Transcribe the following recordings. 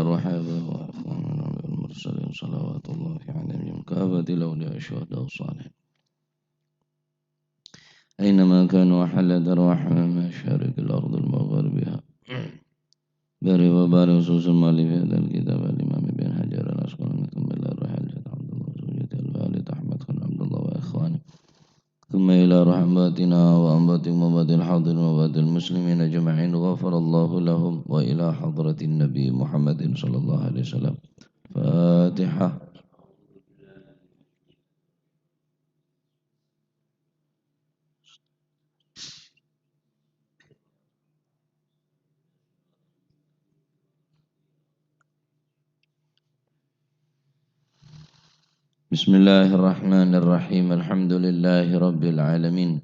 الرحاب وأخواننا المرسلين صلوات الله عليهم كافة الأولياء الشهداء والصالحين أينما كانوا وحل أرواح مشارق الأرض المغربها باري وباري خصوص المالي في هذا الكتاب الإمام بن حجر الأسقلاني ثم إلى الرحل جد عبد الله زوجة الوالد أحمد خان عبد الله وإخوانه ثم إلى رحماتنا وأنبات مبات الحاضر ومبات المسلمين أجمعين غفر الله لهم وإلى حضرة النبي محمد صلى الله عليه وسلم فاتحة. بسم الله الرحمن الرحيم الحمد لله رب العالمين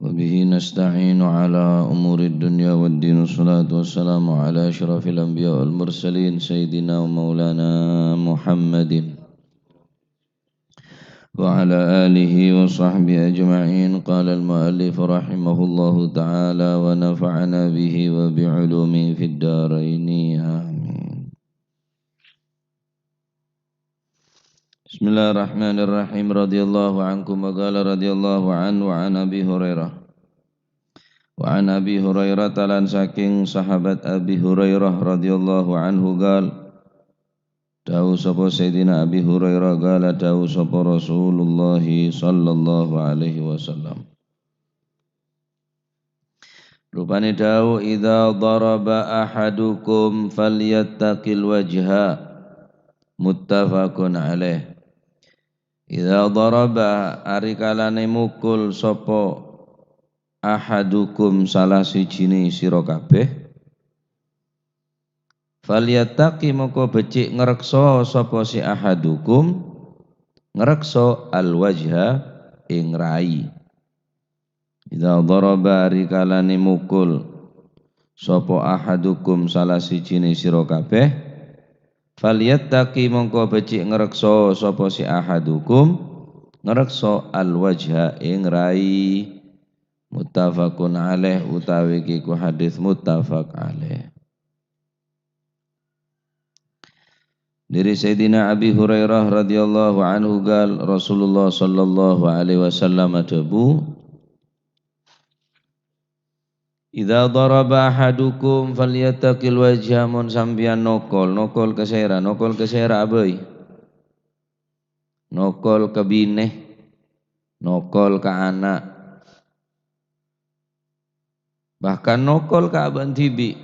وبه نستعين على أمور الدنيا والدين والصلاة والسلام على أشرف الأنبياء والمرسلين سيدنا ومولانا محمد وعلى آله وصحبه أجمعين. قال المؤلف رحمه الله تعالى ونفعنا به وبعلومه في الدارين آمين. Bismillahirrahmanirrahim. Radhiyallahu ankum wa qala radhiyallahu anhu wa an Abi Hurairah. Wa an Abi Hurairah talan saking sahabat Abi Hurairah radhiyallahu anhu gal dawu sapa Sayyidina Abi Hurairah gala dawu sapa Rasulullah sallallahu alaihi wasallam. Rupane dawu idza daraba ahadukum falyattaqil wajha muttafaqun alaih. Idza daraba arikalane mukul sapa ahadukum salah sijine sira kabeh falyattaqi moko becik ngreksa sapa si ahadukum ngreksa alwajha ing rai. Idza daraba arikalane mukul sapa ahadukum salah sijine sira kabeh falyattaqi mongko becik ngreksa sapa si ahadukum ngreksa alwajha ing rai. Muttafaqun alaih utawi ku hadis muttafaq alaih. Dari Sayyidina Abi Hurairah radhiyallahu anhu gal Rasulullah sallallahu alaihi wasallam adabu idza daraba ahadukum falyattaqil wajha mun sambian nokol kesera abei nokol ke bineh nokol ke anak bahkan nokol ke aban tibi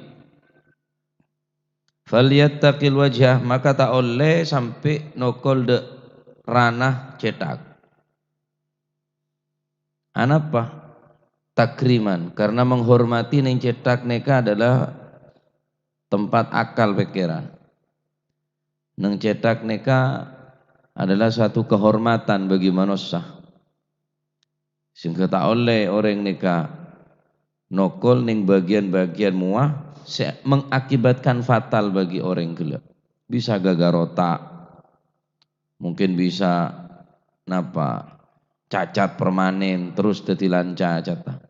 falyattaqil wajha maka tak oleh sampai nokol de ranah cetak anapa takriman karena menghormati neng cetak neka adalah tempat akal pikiran. Neng cetak neka adalah satu kehormatan bagi manusia. Sehingga tak oleh orang neka nokol neng bagian-bagian muah mengakibatkan fatal bagi orang gila. Bisa gagal otak, mungkin bisa napa cacat permanen terus detilan cacat.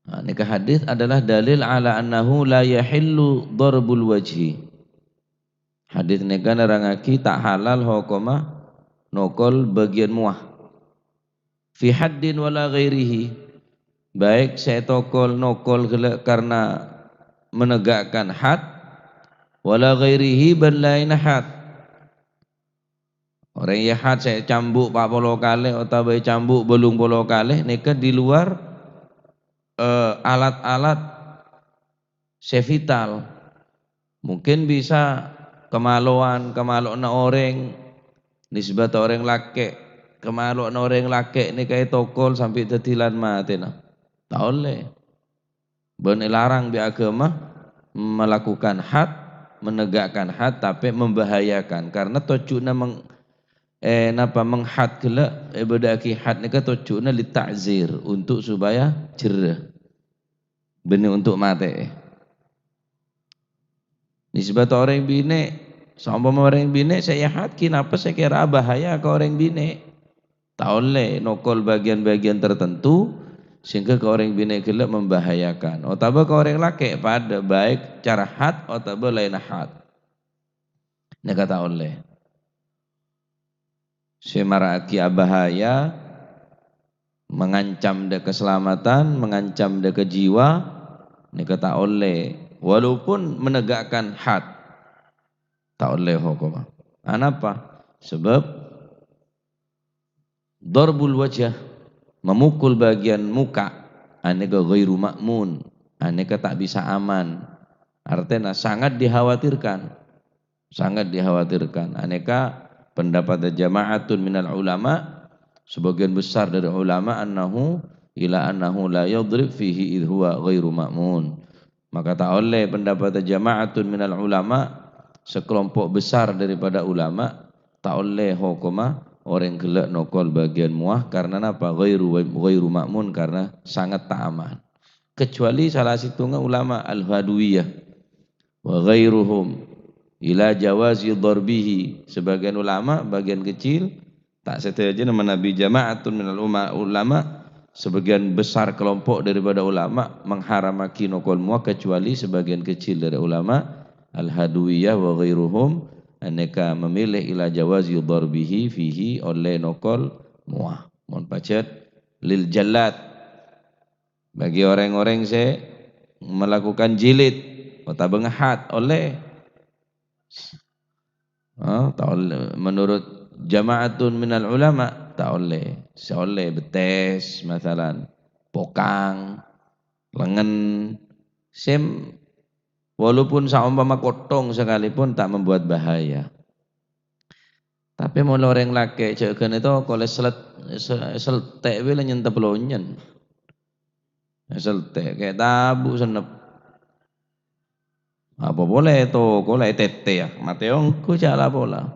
Nah, nikah hadis adalah dalil ala annahu la yahillu darbul wajhi. Hadis nikah nerangaki tak halal hukuma nokol bagian muah. Fi haddin wala ghairihi. Baik saya tokol nokol karena menegakkan had wala ghairihi ban lain had. Orang yang had saya cambuk 40 kali atau cambuk belum 10 kali nikah di luar alat-alat sevital mungkin bisa kemaluan orang nisbat orang laki kemaluan orang laki ini kayak tokol sampai tetilan mati tak oleh benar larang di agama melakukan had menegakkan had tapi membahayakan karena tujuannya menghad kela bedaki had nika tujuannya li ta'zir untuk supaya jerah benih untuk mati. Nisbat orang bine sama orang bine saya had kenapa saya kira bahaya ke orang bine tak oleh nokol bagian-bagian tertentu sehingga ke orang bini gelap membahayakan. Otaba ke orang laki pada baik cara had otaba lain had. Ini kata oleh semaraki bahaya, mengancam de keselamatan, mengancam de kejiwa. Ini kata oleh walaupun menegakkan had tak oleh hukum. Kenapa? Sebab darbul wajah, memukul bagian muka, aneka ghairu ma'mun, aneka tak bisa aman. Artinya sangat dikhawatirkan. Sangat dikhawatirkan. Aneka pendapat jama'atun minal ulama, sebagian besar dari ulama annahu la yadrib fihi idh huwa ghairu ma'mun. Maka tak oleh pendapat jama'atun minal ulama, sekelompok besar daripada ulama, tak oleh hukuma orang gelak nokol bagian muah karena apa? Ghairu ma'mun, karena sangat tak aman. Kecuali salah satu ulama al-Hadwiyah wa ghairuhum ila jawazi darbihi, sebagian ulama bagian kecil tak setuju nama Nabi jama'atun minal ulama, sebagian besar kelompok daripada ulama mengharamaki nokol muah kecuali sebagian kecil dari ulama al-Hadwiyah wa ghairuhum, aneka memilih ila jawazi darbihi fihi oleh nokol muah. Mohon pacet lil jallat, bagi orang-orang saya melakukan jilid atau bengahat oleh tak oleh menurut jama'atun minal ulama tak oleh. Seoleh betes masalan pokang lengan sem, walaupun saumpama kotong sekalipun tak membuat bahaya. Tapi mau orang laki cekan itu kalau seltek bila nyentap lonyen, seltek kayak tabu senep. Apa boleh to, kalau tete ya, mateongku cala bola.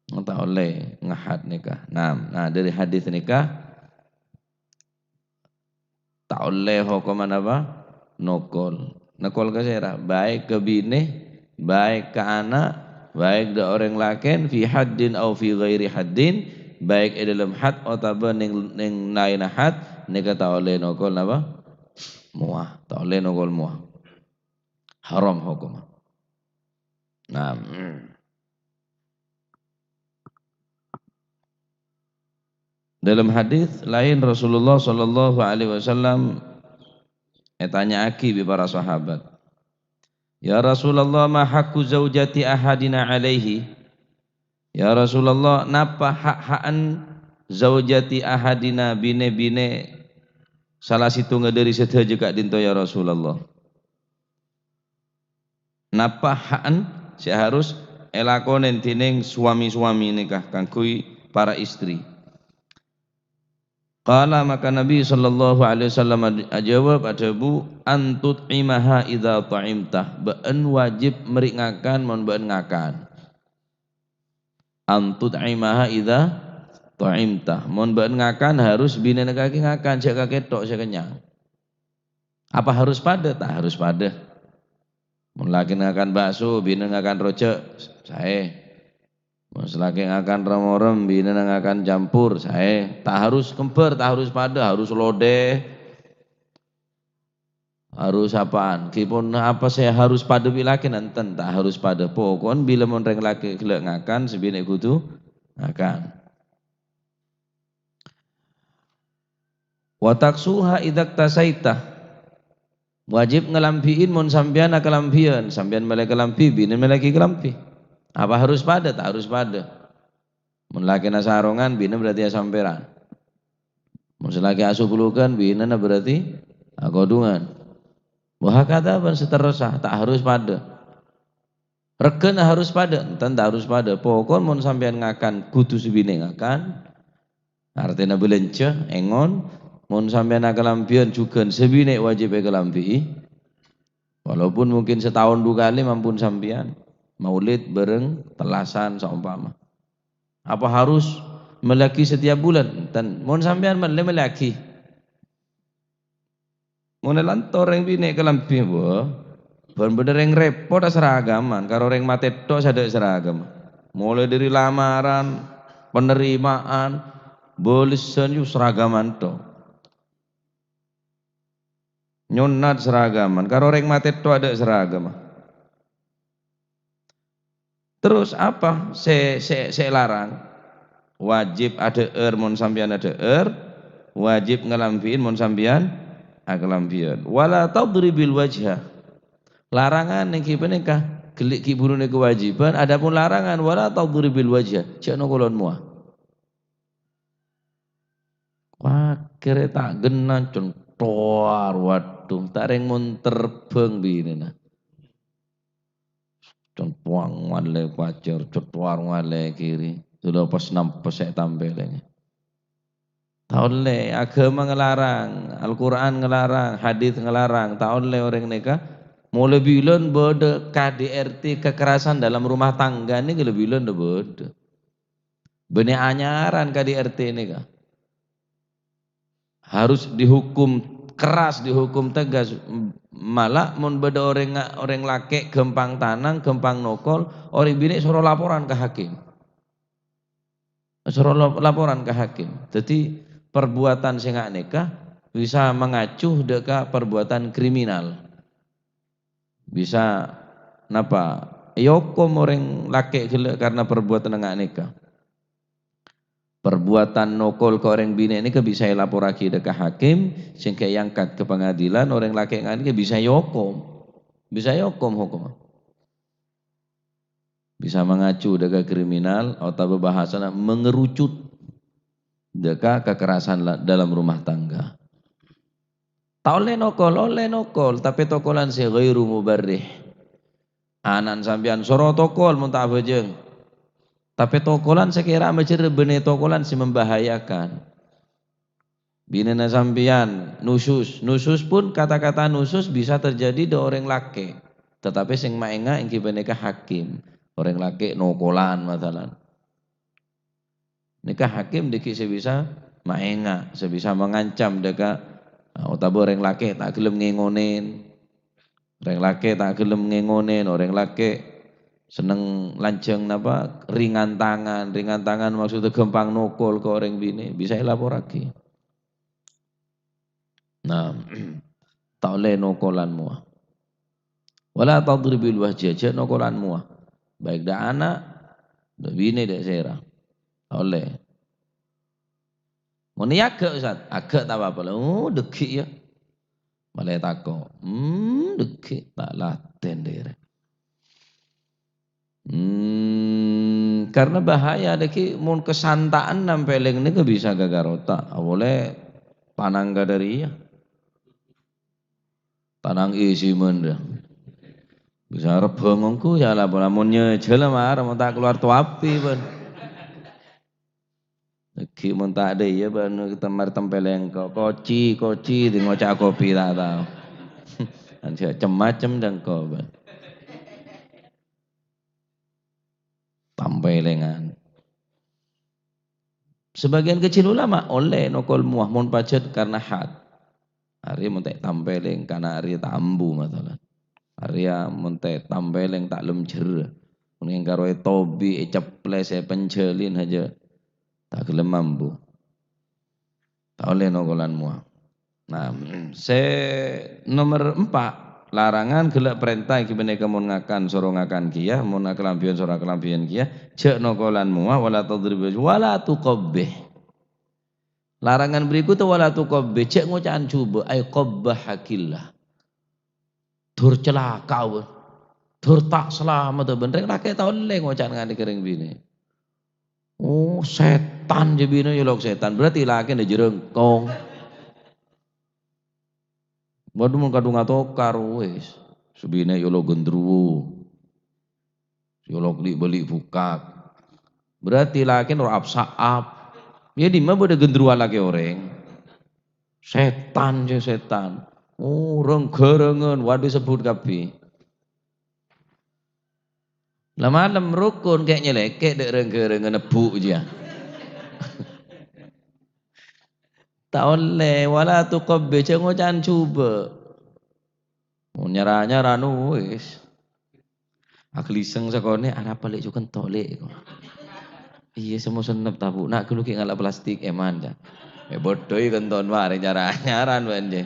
Tak oleh ngahad nikah. Nah dari hadis nikah tak oleh hukuman apa? Nokol. Nokol ke sera, baik ke bini, baik ke anak, baik ke orang lain, fi haddin au fi ghairi haddin, baik dalam had atau ning lain had, nikah tak oleh nokol apa? Muah, tak oleh nokol muah. Haram hukum. Nah, dalam hadis lain Rasulullah sallallahu alaihi wasallam tanya aki bi para sahabat. Ya Rasulullah, ma haqqu zaujati ahadina alaihi? Ya Rasulullah, napa hak-hakan zaujati ahadina bine-bine salah situ dari sedaja kak dinto ya Rasulullah. Napa hakan seharus elakonen tining suami-suami nikah kangkui para istri. Qala maka Nabi sallallahu alaihi wasallam jawab ajabu antut imaha idza ta'imtah, beun wajib meringakan mon beun ngakan. Antut imaha idza ta'imtah, mon beun ngakan harus bina kaki ngakan cek kakek tok cek kenyang. Apa harus pada? Tak harus pada. Mun laki ngakan bakso, bina ngakan rojak, saya. Mun laki ngakan remorem, bina ngakan campur, saya. Tak harus kemper, tak harus pada, harus lodeh, harus apaan? Kipun apa saya harus pada bilaki nanten, tak harus pada. Pokon bila mun reng laki gelek ngakan, sebina kudu ngakan. Wa taksuha idak tasaita, wajib ngelampiin mun sampean kelampian, sampean melek kelampi, bini melek kelampi. Apa harus pada? Tak harus pada. Mun laki nasarongan, bini berarti asamperan. Mun selaki asuh pulukan, bini berarti akodungan. Wah kata apa seterusah, tak harus pada. Regen harus pada, enten tak harus pada. Pokon mun sampean ngakan kudu sebine ngakan. Artinya belenceh, engon. Mun sampean kelampian juga sebine wajib kelampi. Walaupun mungkin setahun 2 kali mampun sampean maulid bareng telasan saumpama. Apa harus melaki setiap bulan? Dan mun sampean melaki. Mun lantor yang bine kelampi wah. Bener-bener yang repot seragaman, karo orang mati tok sadek seragam. Mulai dari lamaran, penerimaan, bolisan yu seragaman tok. Nyunat seragaman. Karo orang mati itu ada seragam. Terus apa? Se larang. Wajib ada mon sampean ada wajib ngelampiin mon sampean kelampian. Wala tadribil wajha. Larangan niki penikah gelik kiburune kewajiban, adapun larangan wala tadribil wajha. Cekno kulon muah. Wah, kira tak gena contoh waduh, tak reng mun terbang bini nah. Contoh wale pacar, contoh wale kiri. Sudah pas nampak saya tampilnya. Tak oleh agama ngelarang, Al-Quran ngelarang, hadis ngelarang. Tak oleh orang nikah. Mulai bilang bodoh KDRT kekerasan dalam rumah tangga ini lebih bilang bodoh. Benih anyaran KDRT ini kah? Harus dihukum keras, dihukum tegas. Malah mun beda orang laki gempang tanang, gempang nokol, orang bini suruh laporan ke hakim. Suruh laporan ke hakim. Jadi perbuatan sing gak nikah bisa mengacuh deka perbuatan kriminal. Bisa napa? Yokom orang laki karena perbuatan gak nikah. Perbuatan nokol ke orang bini ini bisa laporaki deka hakim, sehingga angkat ke pengadilan, orang laki ngani bisa yokom hukum. Bisa mengacu deka kriminal atau bahasa mengerucut deka kekerasan dalam rumah tangga. Tak oleh nokol, tapi tokolan si ghairu mubarrih. Anan sampean soro tokol mun tak bejeng. Tapi tokolan sekira macam benih tokolan si membahayakan. Bina sampean nusus pun kata-kata nusus bisa terjadi di orang laki. Tetapi sing maenga ingki beneka hakim. Orang laki nokolan masalah. Nikah hakim diki sebisa maenga, sebisa mengancam deka utawa orang laki tak gelem ngengonin. Orang laki tak gelem ngengonin, orang laki seneng lanceng napa ringan tangan maksudnya gampang nokol ke orang bini bisa lapor lagi. Nah, tak oleh nokolan muah. Wala tadribil wajha nokolan muah. Baik dah anak, dah bini dah sera. Tak oleh. Mun ni agak Ustaz, agak tak apa-apa lah. Oh, dekik ya. Malah takut. Dekik tak laten dia. Karena bahaya deki mun kesantaan nampeleng ni ke bisa gagarota. Boleh panangga dari ya. Tanang isi menda. Bisa rebengongku ya lah lamunnya jela marah mun tak keluar tu api ban. Deki mun tak ada ya ban kita mar tempeleng koci di ngocak kopi tak tahu. Macam-macam dan kau ban. Tampelengan. Sebagian kecil ulama oleh nokol muah mun pacet karena had. Hari mun tak tampeleng karena hari tak ambu masalah. Hari mun tak tampeleng tak lemjer. Mun karo tobi ceples pencelin aja tak gelem mambu. Tak oleh nokolan muah. Nah, nomor 4 larangan gelak perintah iki beneka mun ngakan soro ngakan kia mun kelampian soro kelampian kia cek nokolan muah wala tadrib wala tuqabbih. Larangan berikut wala tuqabbih cek ngocaan coba ay qabbahakillah. Dur celaka dur tak selamat bener laki tau le ngocaan ngani kering bini. Oh setan je bini yolok setan berarti laki nda jerengkong. Waduh mun kadung atokar wis. Subine yolo gendruwo. Yolo beli bukak. Berarti laki nur absaap. Ya di mana bodo gendruwo laki orang. Setan je setan. Oh renggerengan waduh sebut kapi. Lah malam rukun kayak nyelekek dek renggerengan nebuk je. Tak oleh wala tuqabbi cengo can cuba. Nyaranya ranu wis. Akliseng sakone arep balik jo kentolek. Iya semua senep tabu. Nak kulo ki ngalak plastik eman ja. Bodoh kenton mare nyaranya ran wanje.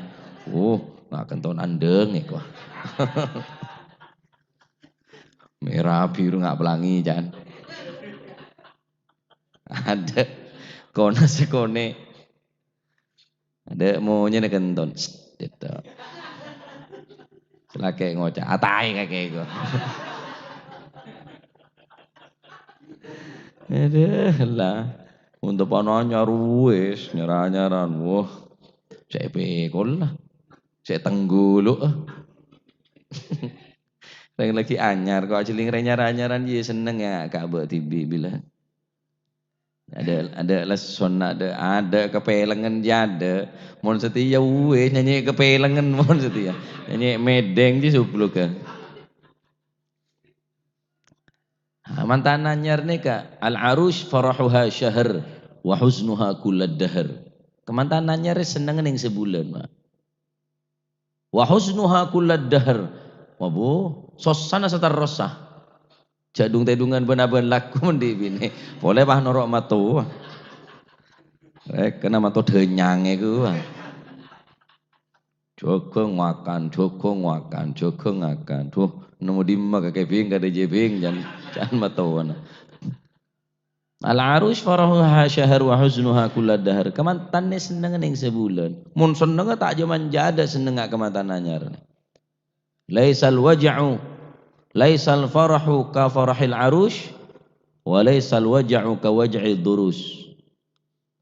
Nggak kenton andeng iku. Merah biru nggak pelangi jan. Ada kona sekone. Ada maunya nek kenton. Gitu. Selake ngocak atai kakek iku. Aduh lah. Untuk pananya ruwes nyara-nyaran. Wah, saya pekol lah. Saya tengguluk. Lagi anyar kok aja nyara-nyaran dia seneng ya Kak Abah Tibi bilang. Ada leson ada kepelengan jada. Mon setia wes nyanyi kepelengan mon setia. Nyanyi medeng sih supluk kan. Mantan anyar nih Kak. Al-arush farahuha syahr wa huznuha kullad dahr. Kemantan anyar seneng ning sebulan, Pak. Wa huznuha kullad dahr. Wabu sosana satar rosah. Jadung tedungan benar-benar laku di bini. Boleh bah norok matu. Kena matu denyang iku. Jogong makan, jogong makan, jogong makan. Tuh nemu dimma kakek bing kada jebing jangan matuan. Al-arush farahuha syahr wa huznuha kullad dahr. Kemantannya seneng ning sebulan. Mun seneng tak jaman jada seneng kemantan anyar. Laisal waja'u laisal farahu ka farahil arush wa laisal waja'u ka waj'id durus.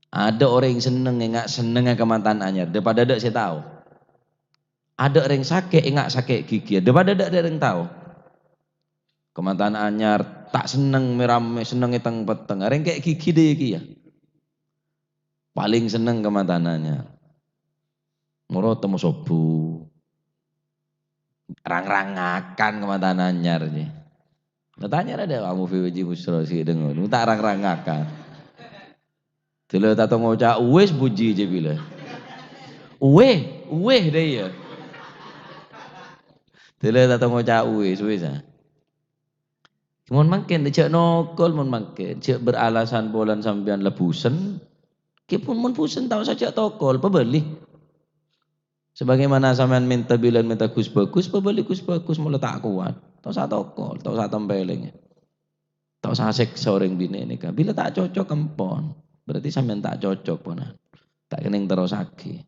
Ada orang yang seneng enggak seneng kemantan anyar daripada ada saya tahu. Ada orang sakit enggak sakit gigi daripada ada yang tahu. Kemantan anyar tak seneng merame seneng iteng peteng. Orang kayak gigi deh iki ya. Paling seneng kemantan anyar. Moro temu sobu. Rang-rangakan kemantan anyar nih. Tanya ada kamu Fiwaji Musro sih dengar. Tak rang-rangakan. Dulu tak tahu ngocak wes buji je bila. Uwe deh ya. Dulu tak tahu ngocak wes ah. Mun mangken cek nokol mun mangken cek beralasan bolan sampean lebusen. Kipun mun pusen tahu saja tokol pebeli. Sebagaimana sampean minta bilan minta kus bagus mulai tak kuat. Tahu sa tokol, tahu sa tempeleng. Tahu sa seksa orang bini ini kan. Bila tak cocok kempon. Berarti sampean tak cocok ponan. Tak kening terus lagi.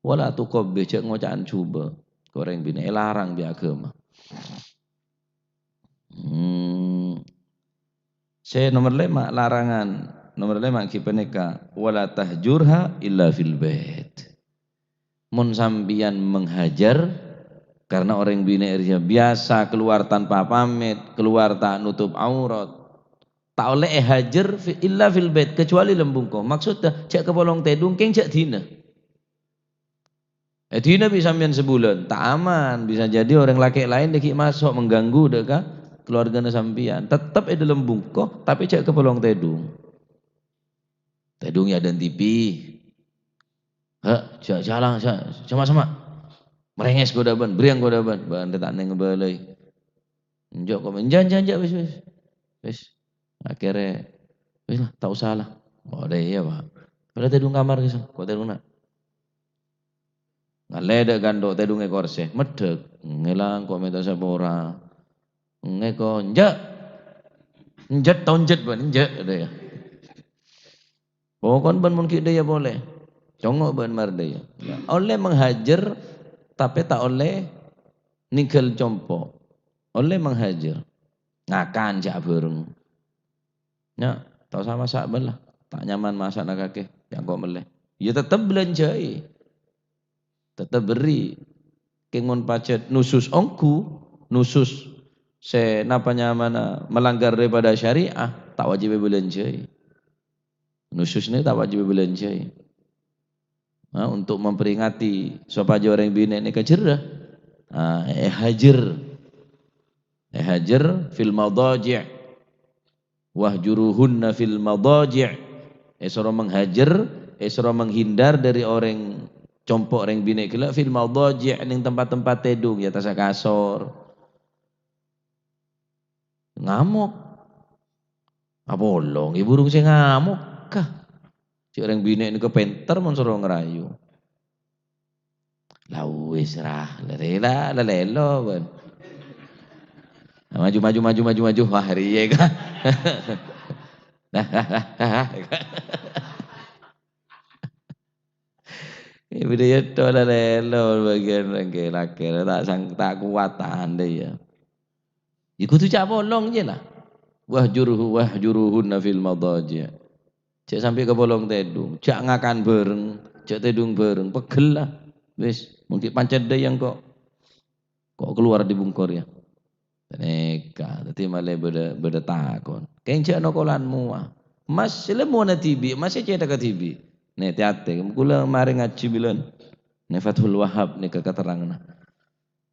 Wala tukob becek ngocaan coba. Goreng bini larang di agama. Saya nomor 5 larangan. Nomor 5 kipeneka wala tahjurha illa fil bait. Mun sambian menghajar karena orang bini biasa keluar tanpa pamit, keluar tak nutup aurat. Tak oleh hajar illa fil bait kecuali lembungko. Maksudnya cek ke bolong tedung keng cek dina. Dina bisa sambian sebulan, tak aman. Bisa jadi orang laki lain deki masuk mengganggu deka keluarga sambian. Tetap lembungko tapi cek ke bolong tedung. Tedung ya dan tipi. Jalan sama-sama. Merenges godaban, beriang godaban, bahan tak neng balai. Njok kok menjanjak wis. Akhirnya wis lah, tak usah lah. Oh deh iya Pak. Pada tedung kamar kisah, kok tedung nak. Ngaleda gandok tedung korse, medek. Ngelang kok minta sapora. Ngeko njat tahun jet ban njat ada ya. Pokon ban mun ki ya boleh. Congok ban mardaya. Oleh menghajar tapi tak oleh ninggal compo. Oleh menghajar. Ngakan jak bareng. Ya, tau sama sahabat lah. Tak nyaman masak nak kakek. Yang kok meleh. Ya tetap belanjai. Tetap beri. Kengon pacet nusus ongku. Nusus napa nyamana melanggar daripada syariah. Tak wajib belanjai. Nusus ini tak wajib belanjai. Nah, untuk memperingati supaya orang bina ini kecerah. Hajar fil madaji' wahjuruhunna fil madaji'. Esra menghajar, esra menghindar dari orang compok orang bina kila fil madaji' ning tempat-tempat tedung ya atas kasur. Ngamuk. Abolong, ibu burung saya ngamuk kah? Si orang bina ini kepenter men suruh ngerayu. Lah wis rah, lela lelo ben. Maju maju maju maju maju wah riye ka. Ibnu itu lelo bagian laki-laki tak kuat tahan deh ya. Iku tuh cak bolong je lah. Wahjuruhunna fil madaji'. Cek sampai ke bolong tedung, cak ngakan bareng, cak tedung bareng, pegel lah. Wis, mungkin pancet deh yang kok keluar di bungkor ya. Neka, tadi malah beda takon. Kencak nokolanmu ah. Mas lemu na tibi, mas cek ke tibi. Nih hati-hati, kula mari ngaji bilan. Nih Fathul Wahab nih keterangan.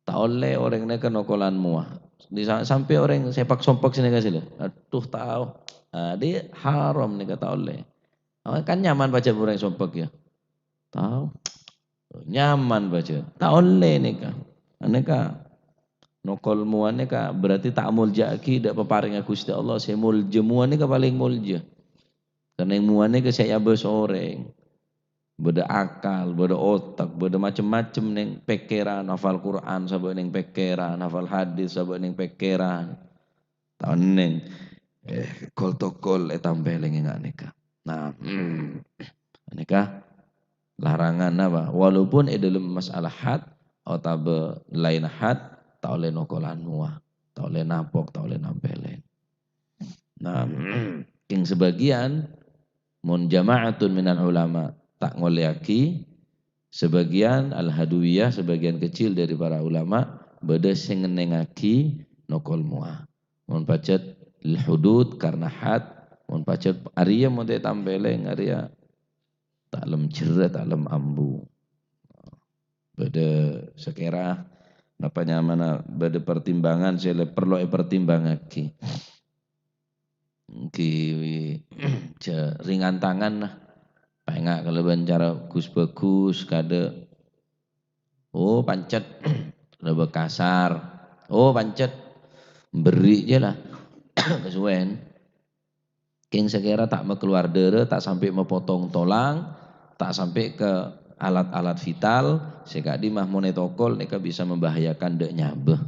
Tak oleh orang nih nokolanmu ah. Sampai orang sepak sompok sini kasih. Aduh tahu. Dia haram nih kata oleh. Kan nyaman baca orang sompok ya. Tahu. Nyaman baca. Tak oleh nih kah. Aneka nokol muane ka berarti tak mulja ki dak peparing Gusti Allah saya mulja muane ka paling mulja. Karena yang muane ka saya bes orang. Beda akal, beda otak, beda macam-macam neng pikiran hafal Quran sabab neng pikiran, hafal hadis sabab neng pikiran. Tahun neng kol tokol tambeleng enggak nika. Nah, nika larangan apa? Walaupun dalam masalah had atau lain had tak oleh nokolan muah, tak oleh napok, tak oleh nampelen. Nah, yang sebagian mun jama'atun minal ulama tak ngoleaki, sebagian al-hadwiyah, sebagian kecil dari para ulama beda sing ngenengaki nokol muah. Mun pacet hudud karena had, mun pacet Arya mun tampeleng Arya tak lem jera, tak lem ambu. Beda sekira napanya mana beda pertimbangan saya perlu pertimbangan ki ringan tangan lah pengen kalau cara bagus kade pancet lebih kasar pancet beri je lah kesuwen king sekira tak mau keluar dere tak sampai mau potong tolang tak sampai ke alat-alat vital sekadi mah monetokol neka bisa membahayakan dek nyabeh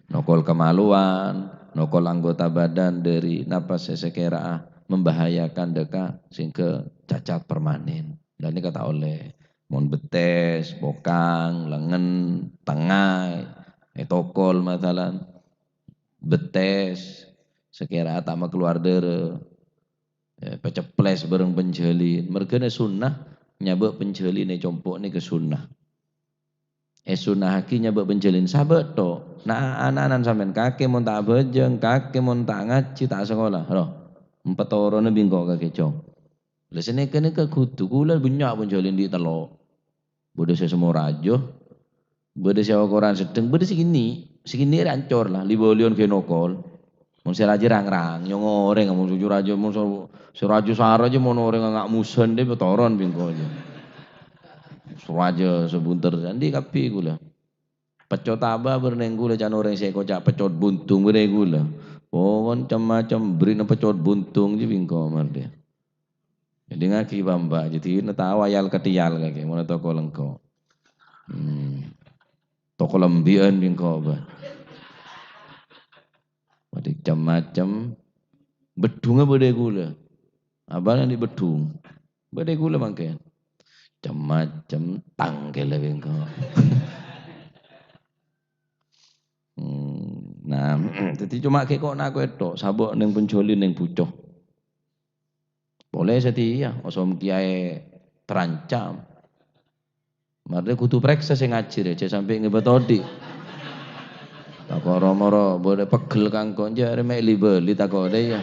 nokol kemaluan nokol anggota badan dari napas sesekera membahayakan deka sehingga cacat permanen dan ini kata oleh mon betes bokang lengan tengah tokol matalan betes sekira tak mau keluar dere peceples bareng penjelin mergane sunnah nyabek penjelin compok ni ke sunnah sunnah haki nyabek penjelin sabet to nah anak-anak sampean kakek mon tak bejeng kakek mon tak ngaji tak sekolah roh 4 orang bingko kakek cong lha sene kene ke kudu kula banyak penjelin di telok bodoh saya semua rajo bodoh saya koran sedeng bodoh segini rancor lah libolion kenokol mun siraje rang-rang yo ngoreng mun jujur aja mun siraje sar aja mun orang ngak musen de betoron bingko aja. Suraje sebunter sandi kapi gula. Pecot aba berneng gula can orang saya kocak pecot buntung bere gula. Macam-macam beri na pecot buntung je bingko mar dia. Jadi ngaki bamba jadi na tawa yal ketial kaki mun toko lengko. Toko lembian bingko ba. Macam-macam bedungnya bede gula. Abang di bedung. Bede gula mangke. Macam-macam tangkel bingko. Nah, jadi cuma kok nak itu sabuk neng pencoli neng pucuk. Boleh setia, osom kiai terancam. Mari kudu periksa sing ngaji aja sampai ngebetodi. Tak moro boleh pegel kangkon jare mek libeli tak kode ya.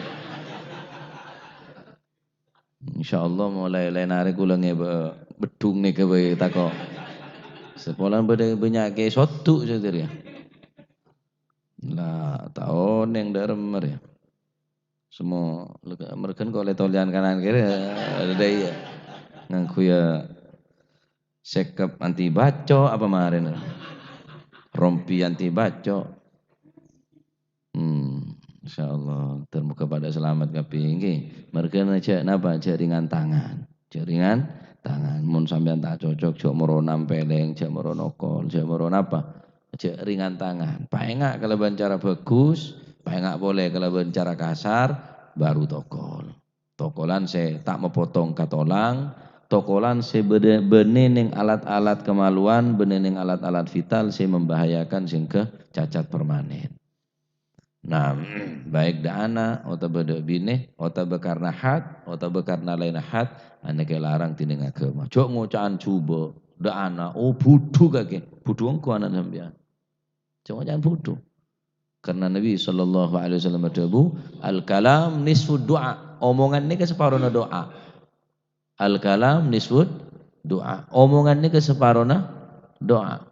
Insyaallah mulai lain hari kula ngebe bedung nih kewe tak kok. Sekolah bede banyak ke sotu saja ya. Lah tahun yang daremer ya. Semua mereka kalau tolian kanan kiri ada ya ngangku ya sekep anti baco apa kemarin rompi anti baco insyaallah termuka pada selamat kapinggi mereka aja napa jaringan tangan tangan. Mun sampean tak cocok jok moro nampeleng, jok moro nokol, jok moro apa? Jok ringan tangan. Paengak kelebihan cara bagus, paengak boleh kelebihan cara kasar, baru tokol. Tokolan saya tak memotong katolang, tokolan saya benening alat-alat kemaluan, benening alat-alat vital saya membahayakan sing ke cacat permanen. Nah, baik da anak, atau beda bine, atau bekarna hat, atau bekarna lain hat, ane ke larang tining agama. Jok ngocaan coba, da anak, oh budu kake, budu engko anak sampean. Jok ngocaan budu. Karena Nabi SAW berdebu, al-kalam nisfud doa, omongan ini ke separuhna doa. Al-kalam nisfud doa, omongan ini ke separuhna doa.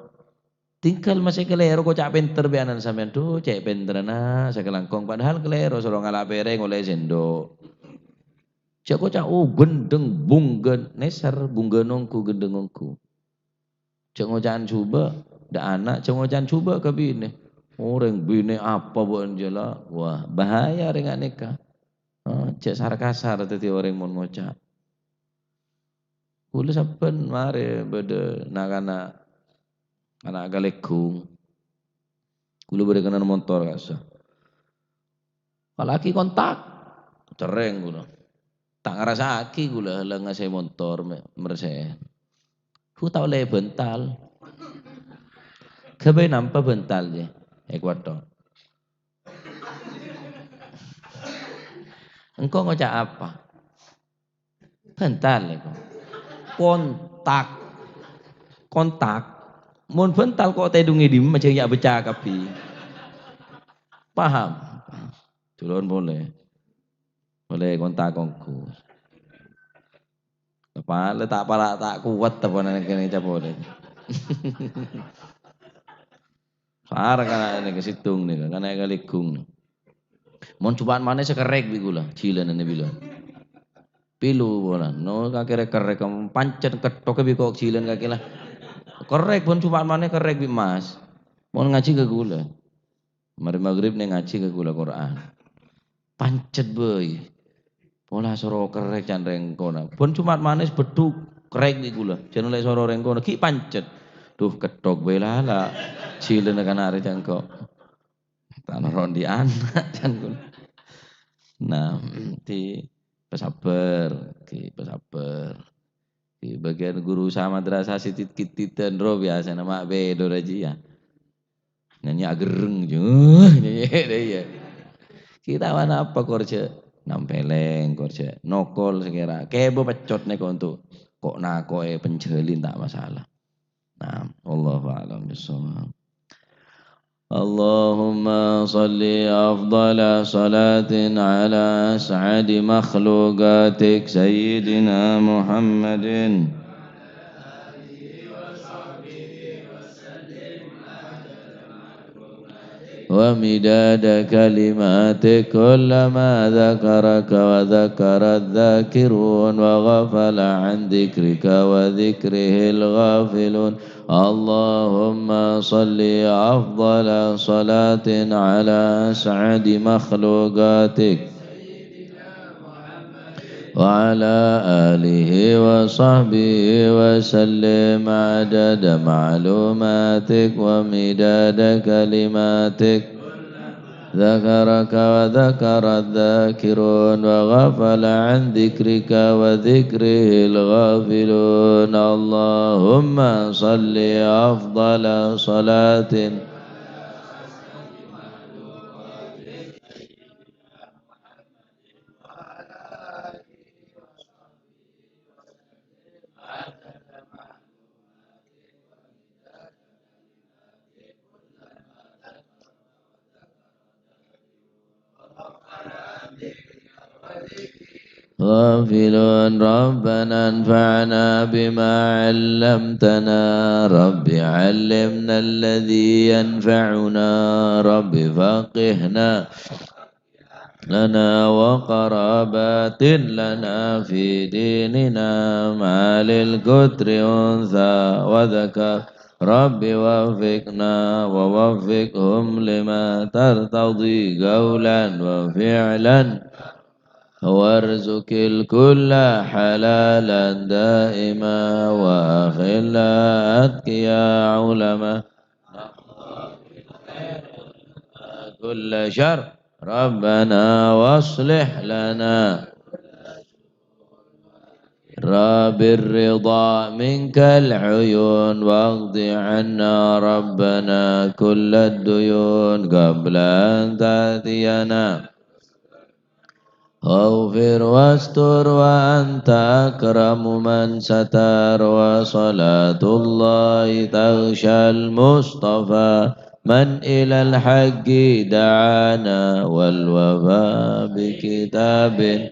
Tinggal masih kelero kok cak pinter bianan sampean tuh cek pinter nah sakelangkong padahal kelero suruh ngalah pereng oleh sendok. Cak kok cak gendeng bunggen neser bunggenongku gendengongku. Cak ngocaan coba da anak cak ngocaan coba ke bini. Orang bini apa buat jela wah bahaya dengan nikah. Cak sar kasar tadi orang mau ngocak. Kula saben mare beda nak anak galekung. Kula berikan motor kasa. Kalaki kontak, cereng kula. Tak ngerasa aki kula lenga saya motor merse. Ku tau le bental. Kebe nampak bental je. Ekuator. Engkau ngocak apa? Bental ya kok. Kontak. Kontak. Mun bental kok tedungi di macam ya becah kapi. Paham? Tulun boleh. Boleh kontak kongku. Apa tak pala tak kuat apa nang kene boleh. Sarang kana nek situng nih, kana galikung. Mon cobaan mana sekerek bi gula, cilen ane bilang. Pilu bola, no kakek kerek kamu pancen ketok bi kok cilen kakek lah. Kerek pun cobaan mana kerek bi mas. Mon ngaji ke gula. Mari maghrib nih ngaji ke gula Quran. Pancet boy. Pola soro kerek can rengkona. Pun cuma manis beduk kerek di gula. Jangan lek soro rengkona ki pancet. Duh ketok bela lah. Cilen kan hari jangkok. Tanah rondi anak can. Nah, di pesabar, ki pesabar. Di bagian guru sama madrasah sitit-kititan ro biasa nama bedo raji ya. Nyanyi agereng juh, nyanyi ya. Kita mana apa korce? Nampeleng korce, nokol sekira. Kebo pecot nek untuk kok nakoe penjelin tak masalah. Nah, Allahu a'lam bissawab. Allahumma salli afdala salatin ala as'adi makhluqatik sayyidina Muhammadin. ومداد كلماتك كلما ذكرك وذكر الذاكرون وغفل عن ذكرك وذكره الغافلون اللهم صل أفضل صلاة على أسعد مخلوقاتك وعلى آله وصحبه وسلم عدد معلوماتك ومداد كلماتك ذكرك وذكر الذاكرون وغفل عن ذكرك وذكره الغافلون اللهم صل أفضل صلاة غافلون ربنا انفعنا بما علمتنا رب علمنا الذي ينفعنا رب فقهنا لنا وقرابات لنا في ديننا ما للكتر أنثى وذكر رب وفقنا ووفقهم لما ترتضي قولا وفعلا وارزق الكل حلالا دائما وأخلا أتقيا علما كل شر ربنا واصلح لنا رب الرضا منك العيون واقض عنا ربنا كل الديون قبل أن تأتينا اغفر واستر وأنت أكرم من ستر وصلاة الله تغشى المصطفى من إلى الحق دعانا والوفاء بكتاب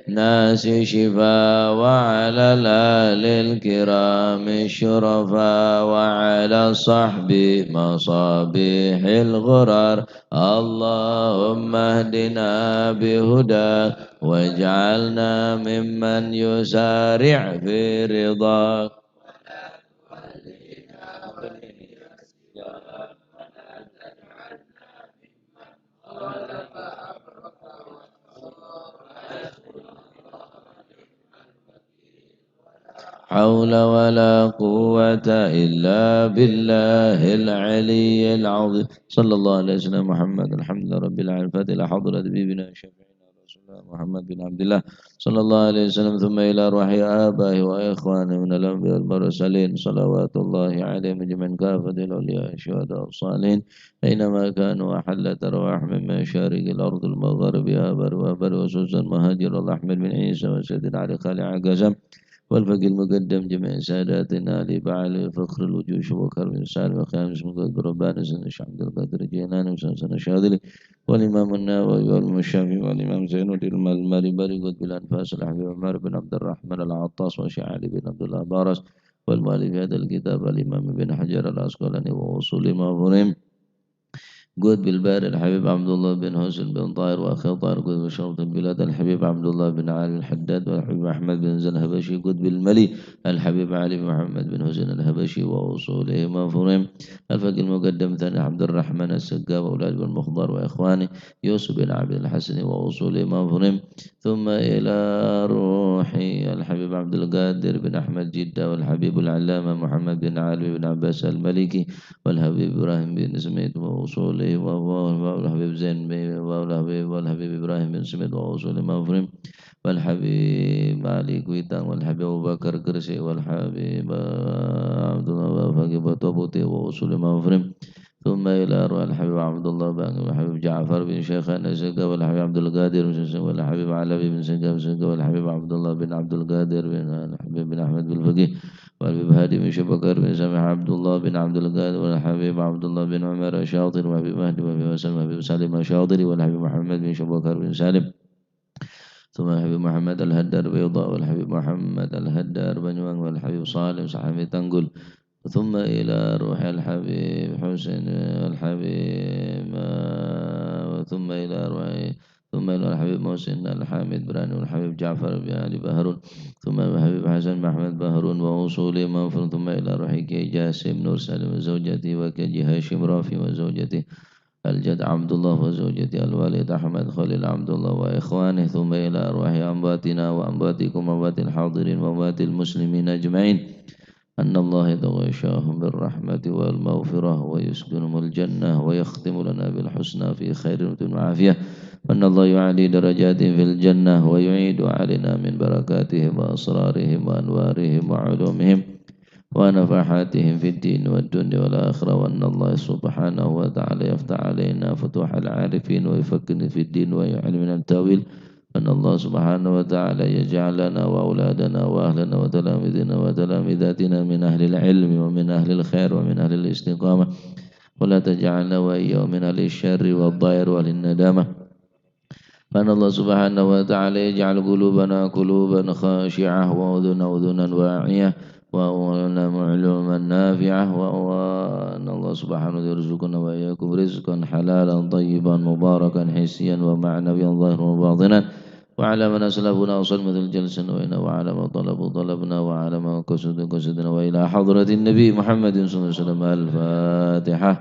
ناس شفاء وعلى الآل الكرام الشرفاء وعلى الصحب مصابيح الغرار اللهم اهدنا بهدى واجعلنا ممن يسارع في رضاك حول ولا قوة إلا بالله العلي العظيم صلى الله عليه وسلم محمد الحمد لله رب العالمين فاتح حضرة بيبنا شفيعنا رسول الله محمد بن عبد الله صلى الله عليه وسلم ثم إلى روح آبائه وإخوانه من الأنبياء والمرسلين صلوات الله عليهم جميعا كافة الأولياء الشهداء والصالحين أينما كانوا أحلت أرواح من مشارق الأرض المغاربها وبر وسوسا مهاجر الله أحمد بن عيسى وسيدنا علي خالي عكازم والفقه المقدم جميع ساداتنا لبعل فخر الوجوش وكر بن سالم وخامس مقدم ربان سنة عبد القادر الجيلاني وسنة شاذلي والإمام النووي والمشافعي والإمام زين الدين المالبري قطب الأنفاس الحبيب عمر بن عبد الرحمن العطاس وشعالي بن عبد الله بارس والمؤلف هذا الكتاب الإمام بن حجر العسقلاني ووصول ما فرم قد بالبار الحبيب عبد الله بن حسن بن طاهر وأخي طاهر قد بشرط البلاد الحبيب عبد الله بن علي الحداد والحبيب أحمد بن زن الهبشي قد بالملي الحبيب علي بن محمد بن حسن الهبشي وأصوله ما فرم الفقه المقدم ثاني عبد الرحمن السقاف وأولاد بن مخضر وإخوانه يوسف بن عبد الحسن وأصوله ما فرم ثم إلى روحي الحبيب عبد القادر بن أحمد جدة والحبيب العلامة محمد بن علي بن عباس الملكي والحبيب إبراهيم بن سميت وأصوله والحبيب زين والحبيب إبراهيم بن سميت وأصوله مفرم والحبيب علي كويتان والحبيب أبو بكر كرسي والحبيب عبد الله فقيب طبوتي وأصوله مفرم ثم إلى أروى الحبيب عبد الله بن والحبيب جعفر بن شيخان سقا والحبيب عبد القادر والحبيب علوي بن سقا والحبيب عبد الله بن عبد القادر بن الحبيب بن أحمد بن الفقيه والحبيب هادي بن شبكر بن سامح عبد الله بن عبد القادر والحبيب عبد الله بن عمر شاطر والحبيب مهدي وحبيب سلمى وحبيب سالم شاطري والحبيب محمد بن شبكر بن سالم ثم الحبيب محمد الهدار بيضاء والحبيب محمد الهدار بنوان والحبيب صالح صحابي تنقل ثم إلى روح الحبيب حسين الحبيب ثم إلى الحبيب محسن الحامد براني والحبيب جعفر بن علي بهرون ثم الحبيب حسن محمد بهرون ووصول منفر ثم إلى روح كي جاسم نور سالم وزوجته وكي هاشم رافي وزوجته الجد عبد الله وزوجته الوالد أحمد خليل عبد الله وإخوانه ثم إلى أرواح أنباتنا وأنباتكم أنبات الحاضرين وأنبات المسلمين أجمعين أن الله يتغشاهم بالرحمة والمغفرة ويسكنهم الجنة ويختم لنا بالحسنى في خير وعافية وأن الله يعلي درجاتهم في الجنة ويعيد علينا من بركاتهم وأسرارهم وأنوارهم وعلومهم ونفحاتهم في الدين والدنيا والآخرة وأن الله سبحانه وتعالى يفتح علينا فتوح العارفين ويفكرنا في الدين ويعلمنا التأويل أن الله سبحانه وتعالى يجعلنا وأولادنا وأهلنا وتلامذنا وتلامذاتنا من أهل العلم ومن أهل الخير ومن أهل الاستقامة ولا تجعلنا وإياهم من أهل الشر والضير والندامة فأن الله سبحانه وتعالى يجعل قلوبنا قلوبا خاشعة وأذنا واعية وأولنا معلوما نافعة وأن الله سبحانه يرزقنا وإياكم رزقا حلالا طيبا مباركا حسيا ومعنويا ظاهرا وباطنا وعلى من أسلفنا وصل مثل جلسنا وإنا وعلى ما طلبوا طلبنا وعلى ما قصدنا وإلى حضرة النبي محمد صلى الله عليه وسلم الفاتحة.